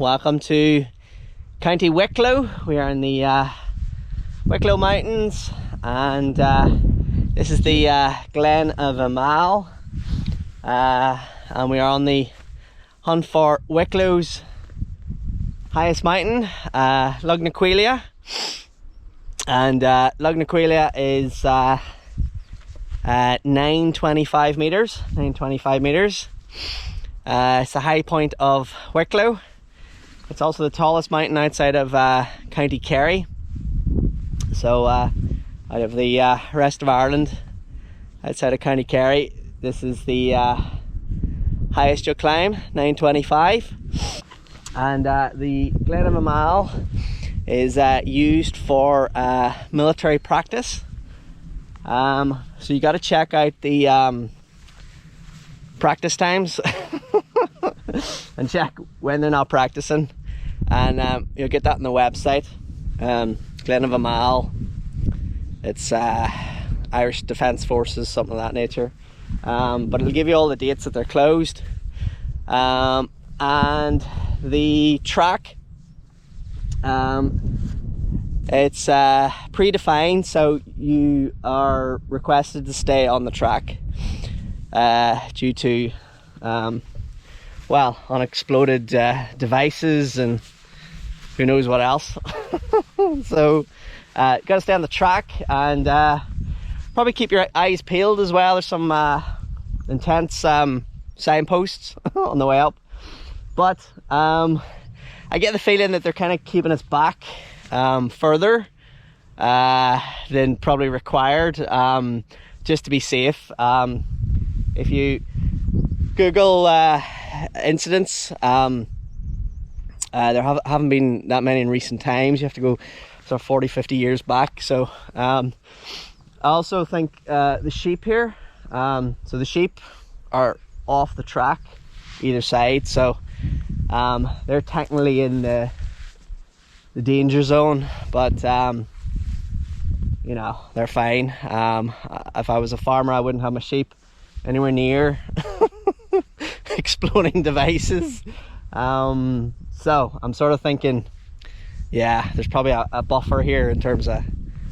welcome to County Wicklow. We are in the Wicklow Mountains, and this is the Glen of Amal, and we are on the hunt for Wicklow's highest mountain, Lugnaquilla. And Lugnaquilla is 925 meters. It's the high point of Wicklow. It's also the tallest mountain outside of County Kerry. So out of the rest of Ireland, outside of County Kerry, this is the highest you'll climb, 925. And the Glen of Amal is used for military practice. So you got to check out the practice times and check when they're not practicing, and you'll get that on the website. Glen of Amal, it's Irish Defence Forces, something of that nature, but it'll give you all the dates that they're closed, and the track, it's predefined, so you are requested to stay on the track due to unexploded devices and who knows what else. So gotta stay on the track, and probably keep your eyes peeled as well. There's some intense signposts on the way up, but I get the feeling that they're kind of keeping us back further than probably required, just to be safe. If you Google incidents, there haven't been that many in recent times. You have to go sort of 40-50 years back. So I also think the sheep here, so the sheep are off the track either side, so they're technically in the danger zone, but you know, they're fine. If I was a farmer, I wouldn't have my sheep anywhere near exploding devices. So I'm sort of thinking, yeah, there's probably a buffer here in terms of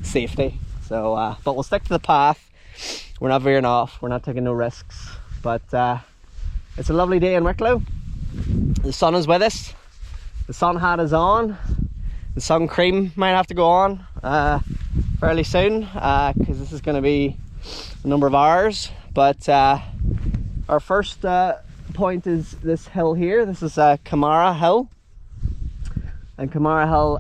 safety. So but we'll stick to the path. We're not veering off, we're not taking no risks, but it's a lovely day in Wicklow. The sun is with us, the sun hat is on, the sun cream might have to go on fairly soon, because this is going to be a number of hours. But our first point is this hill here. This is Kamara Hill, and Kamara Hill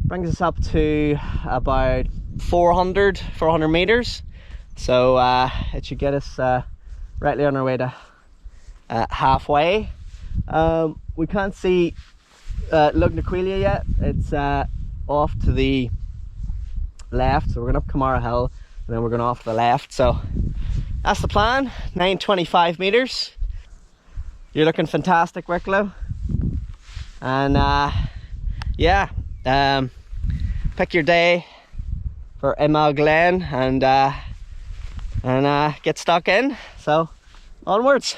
brings us up to about 400 meters, so it should get us rightly on our way to halfway. We can't see Lugnaquilla yet. It's off to the left, so we're going up Kamara Hill and then we're going off to the left. So that's the plan. 925 meters. You're looking fantastic, Wicklow. And yeah, pick your day for Amal Glen and get stuck in. So onwards.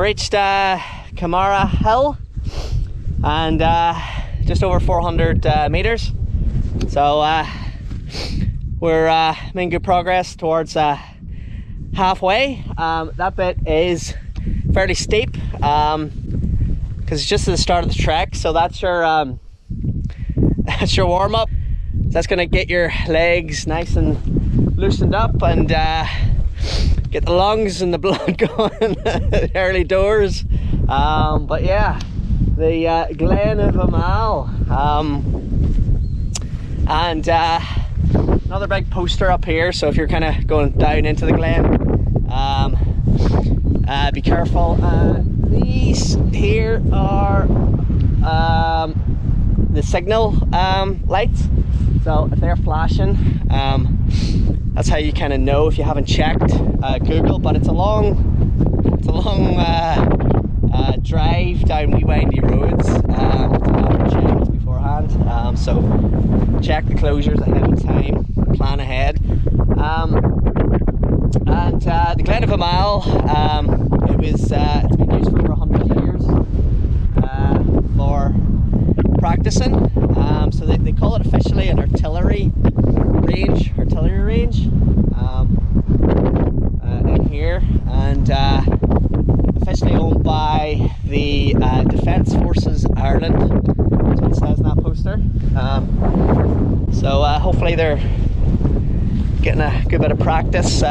reached Kamara Hill, and just over 400 meters. So we're making good progress towards halfway. That bit is fairly steep because it's just at the start of the trek. So that's your that's your warm up. That's going to get your legs nice and loosened up and get the lungs and the blood going early doors. But yeah, the Glen of Amal, and another big poster up here. So if you're kind of going down into the glen, be careful. These here are the signal lights. So if they're flashing, that's how you kind of know if you haven't checked Google. But it's a long drive down wee windy roads to have checked beforehand. So check the closures ahead of time, plan ahead. And the Glen of Amal, it's been used for over 100 years for practicing. So they call it officially an artillery range in here, and officially owned by the Defence Forces Ireland. That's what it says in that poster. So hopefully they're getting a good bit of practice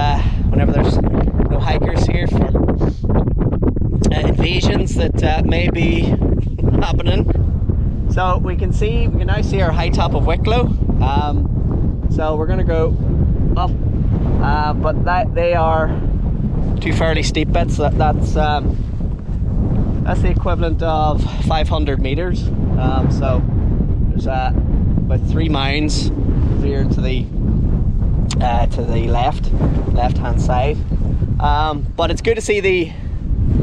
whenever there's no hikers here for invasions that may be happening. So we can now see our high top of Wicklow. So we're going to go up, but they are two fairly steep bits. That's the equivalent of 500 meters. So there's about 3 mounds here to the left hand side. But it's good to see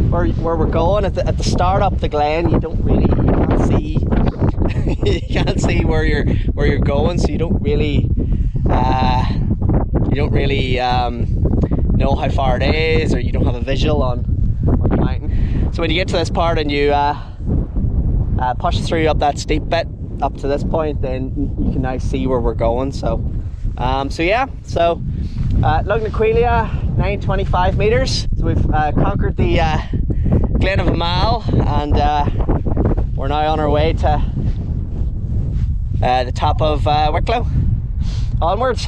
where we're going at the start up the glen. You can't see you can't see where you're going, so you don't really know how far it is, or you don't have a visual on the mountain. So when you get to this part and you push through up that steep bit up to this point, then you can now see where we're going. So Lugnaquilla, 925 meters. So we've conquered the Glen of Amal, and we're now on our way to the top of Wicklow. Onwards.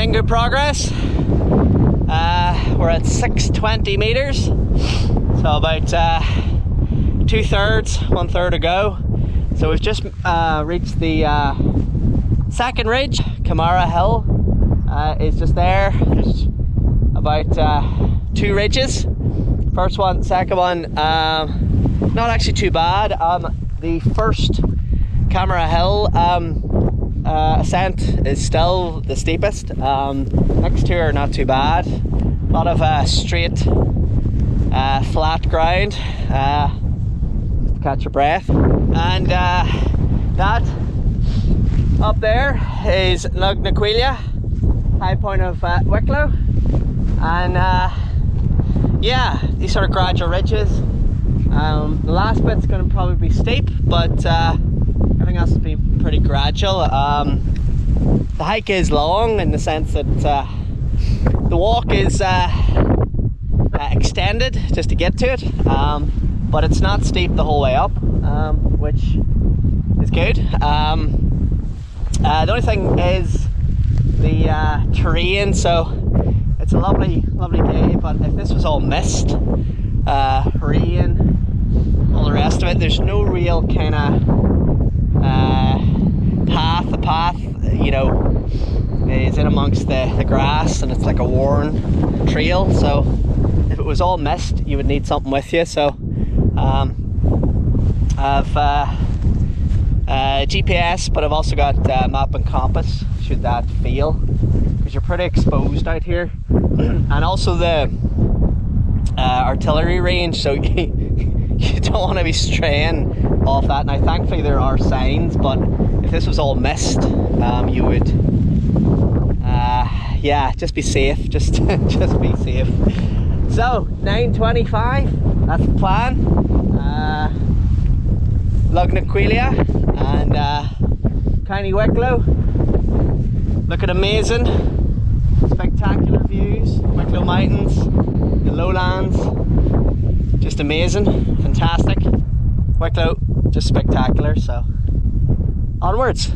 making good progress. We're at 620 meters, so about 2/3, 1/3 to go. So we've just reached the second ridge. Kamara Hill is just there. There's about 2 ridges. First one, second one, not actually too bad. The first Kamara Hill ascent is still the steepest. Next two are not too bad. A lot of straight, flat ground. Catch your breath. And that up there is Lugnaquilla, high point of Wicklow. And yeah, these sort of gradual ridges. The last bit's going to probably be steep, but everything else has been pretty gradual. The hike is long in the sense that the walk is extended just to get to it, but it's not steep the whole way up, which is good. The only thing is the terrain. So it's a lovely day, but if this was all mist, rain, all the rest of it, there's no real kind of path. The path, you know, is in amongst the grass, and it's like a worn trail. So if it was all mist, you would need something with you. So I've GPS, but I've also got map and compass should that fail, because you're pretty exposed out here. And also the artillery range, so you don't want to be straying off that. Now thankfully there are signs, but if this was all mist, you would yeah, just be safe, just be safe. So 9:25, that's the plan. Lugnaquilla and County Wicklow, looking amazing, spectacular views, Wicklow Mountains, the lowlands, just amazing, fantastic. Wicklow, just spectacular. So onwards.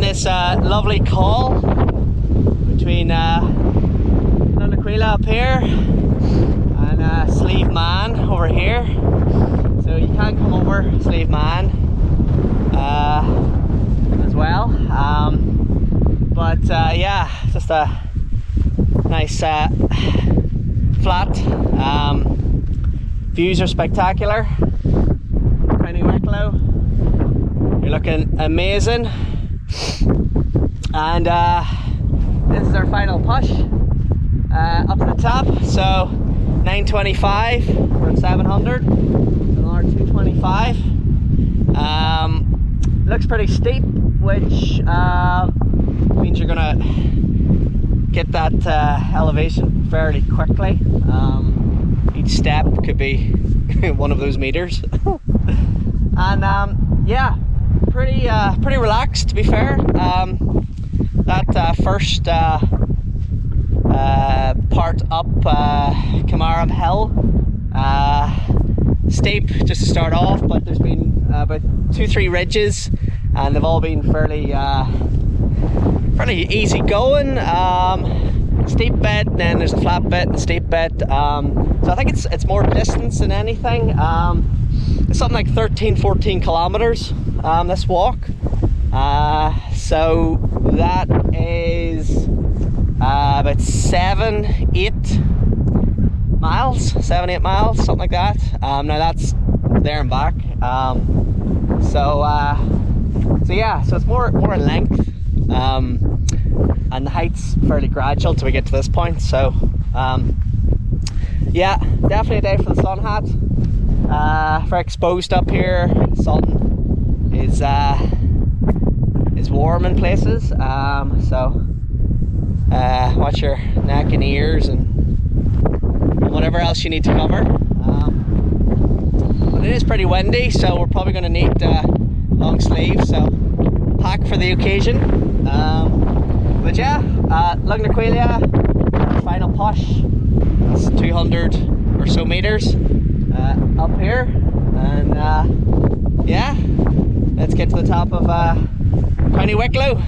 this lovely col between Lugnaquilla up here and Sleeve Man over here. So you can come over Sleeve Man as well. But yeah, just a nice flat. Views are spectacular. County Wicklow, you're looking amazing. And this is our final push up to the top. So 925 from 700, another 225. Looks pretty steep, which means you're gonna get that elevation fairly quickly. Each step could be one of those meters. And yeah, pretty relaxed, to be fair. That first part up Camarham Hill, steep just to start off, but there's been about 2-3 ridges, and they've all been fairly easy going. Steep bit, and then there's a flat bit and a steep bit. So I think it's more distance than anything. It's something like 13-14 kilometers this walk. So that is about 7-8 miles, something like that. Now that's there and back. So yeah, so it's more in length. And the height's fairly gradual till we get to this point. So yeah, definitely a day for the sun hat. Very exposed up here. The sun is warm in places. So watch your neck and ears and whatever else you need to cover. But it is pretty windy, so we're probably going to need long sleeves. So pack for the occasion. But yeah, Lugnaquilla, final push. That's 200 or so meters up here, and yeah, let's get to the top of County Wicklow.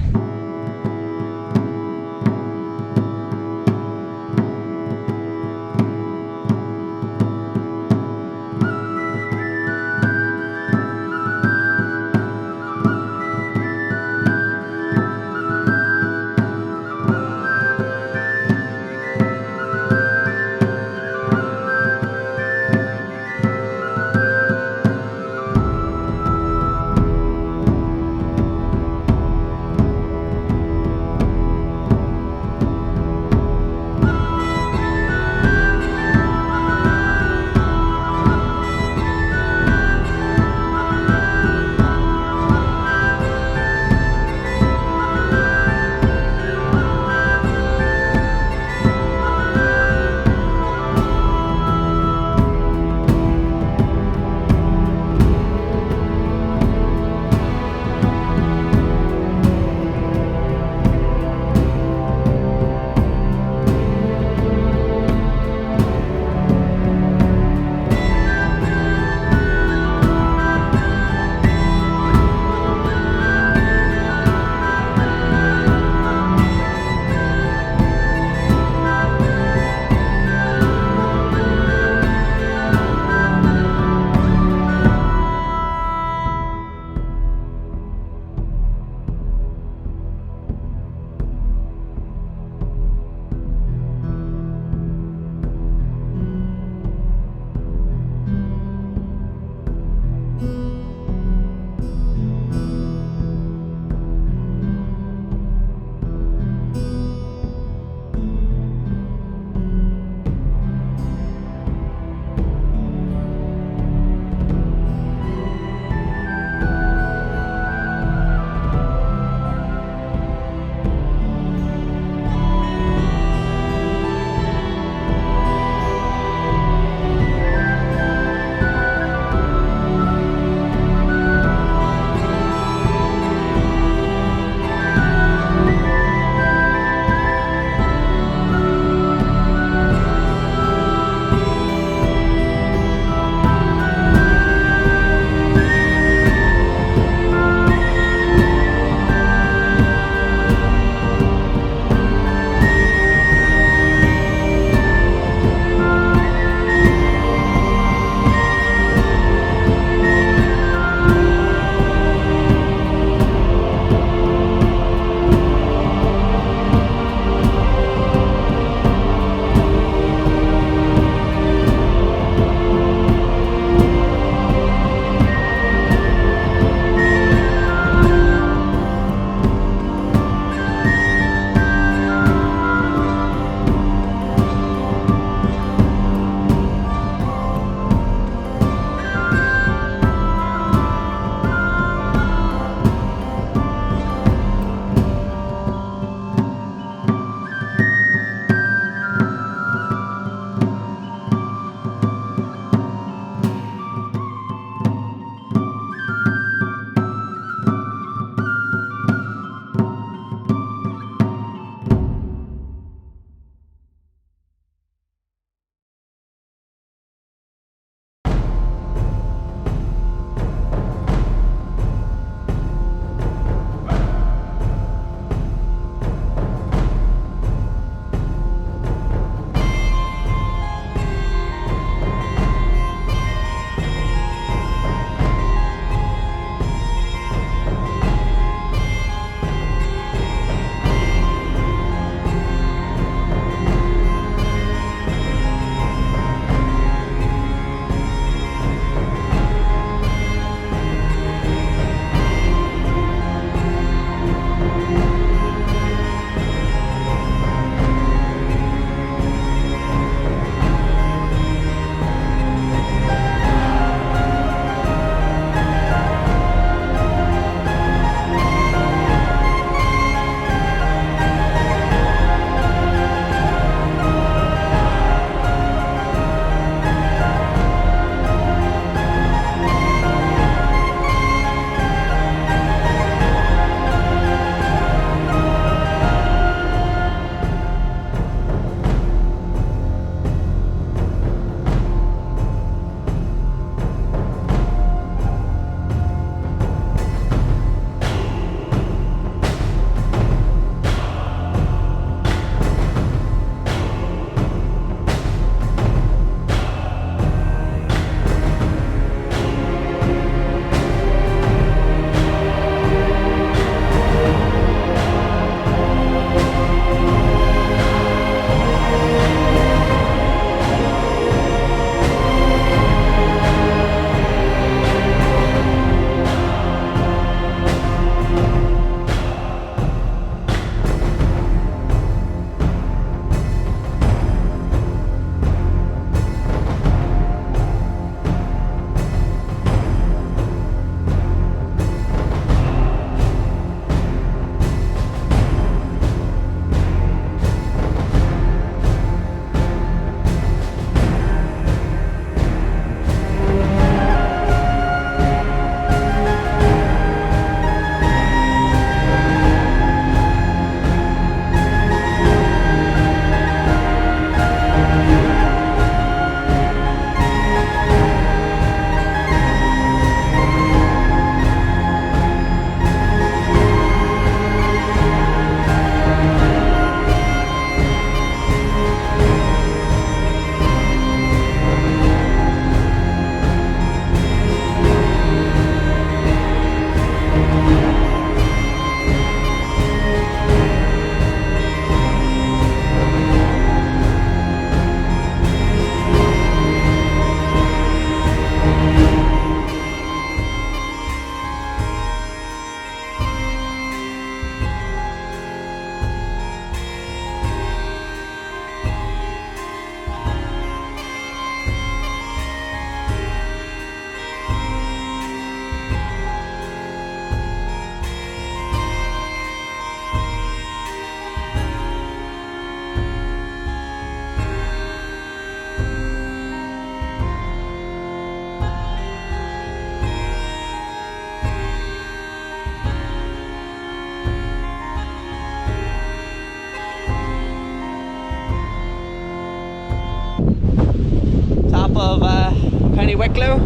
County Wicklow,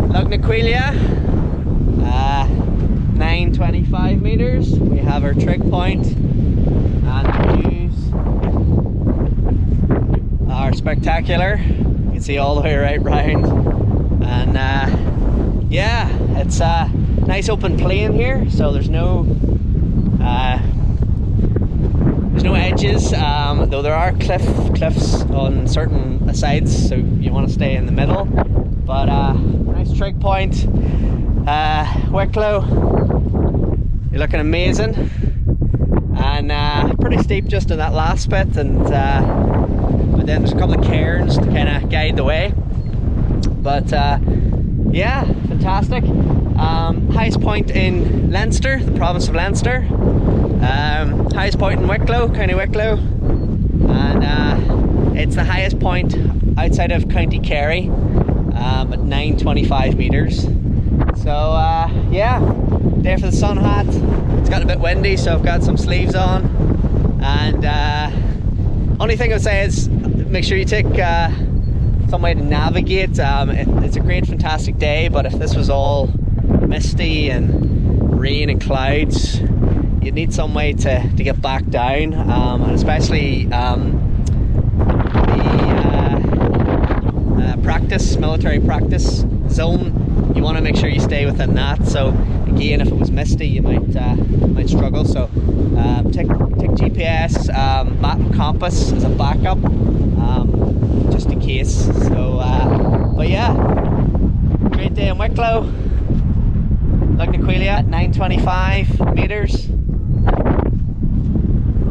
Lugnaquilla, 925 meters. We have our trig point, and the views are spectacular. You can see all the way right round, and yeah, it's a nice open plain here, so there's no edges, though there are cliffs on certain sides, so you want to stay in the middle. But nice trig point, Wicklow. You're looking amazing, and pretty steep just in that last bit, and but then there's a couple of cairns to kind of guide the way. But yeah, fantastic. Highest point in Leinster, the province of Leinster. Highest point in Wicklow, County Wicklow, and it's the highest point outside of County Kerry, at 925 meters. So yeah, day for the sun hat. It's got a bit windy, so I've got some sleeves on, and only thing I would say is make sure you take some way to navigate. It's a great, fantastic day, but if this was all misty and rain and clouds, you'd need some way to get back down, and especially the military practice zone. You want to make sure you stay within that. So again, if it was misty, you might struggle. So take GPS, map and compass as a backup, just in case. So but yeah, great day in Wicklow, Lugnaquilla at 925 meters.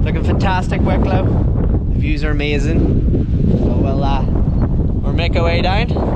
Looking fantastic, Wicklow. The views are amazing. So we'll make our way down.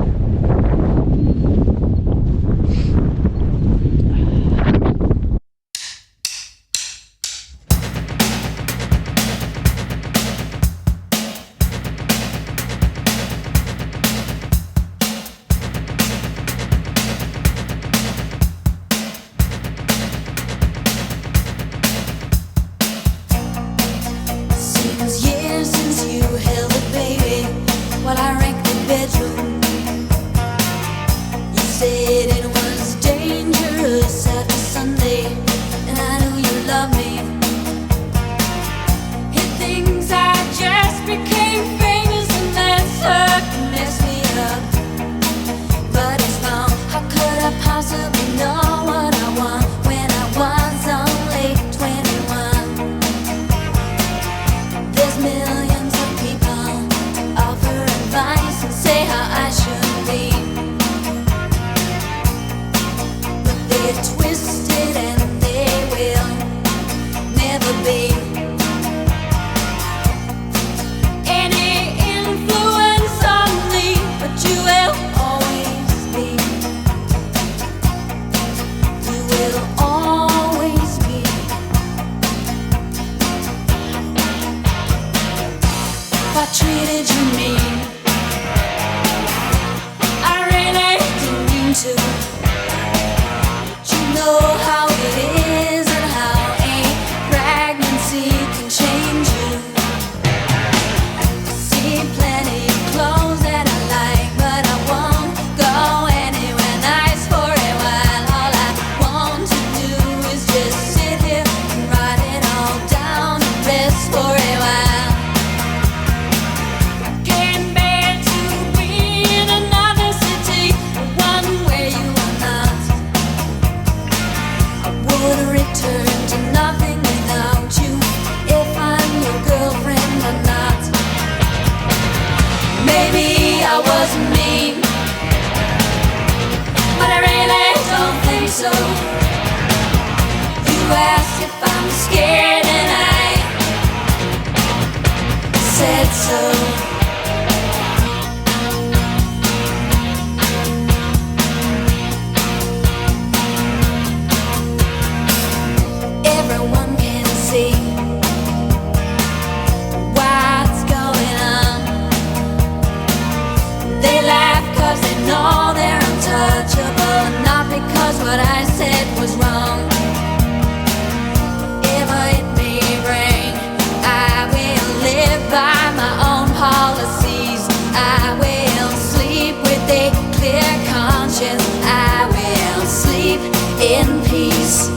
What I said face.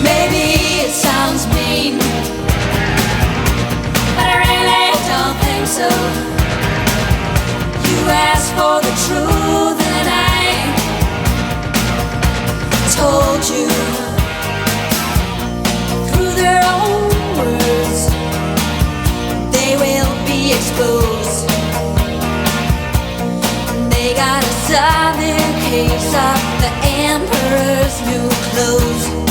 Maybe it sounds mean, but I really don't think so. You asked for the truth and I told you. Through their own words, they will be exposed. And they got a solid case of the Emperor's new clothes.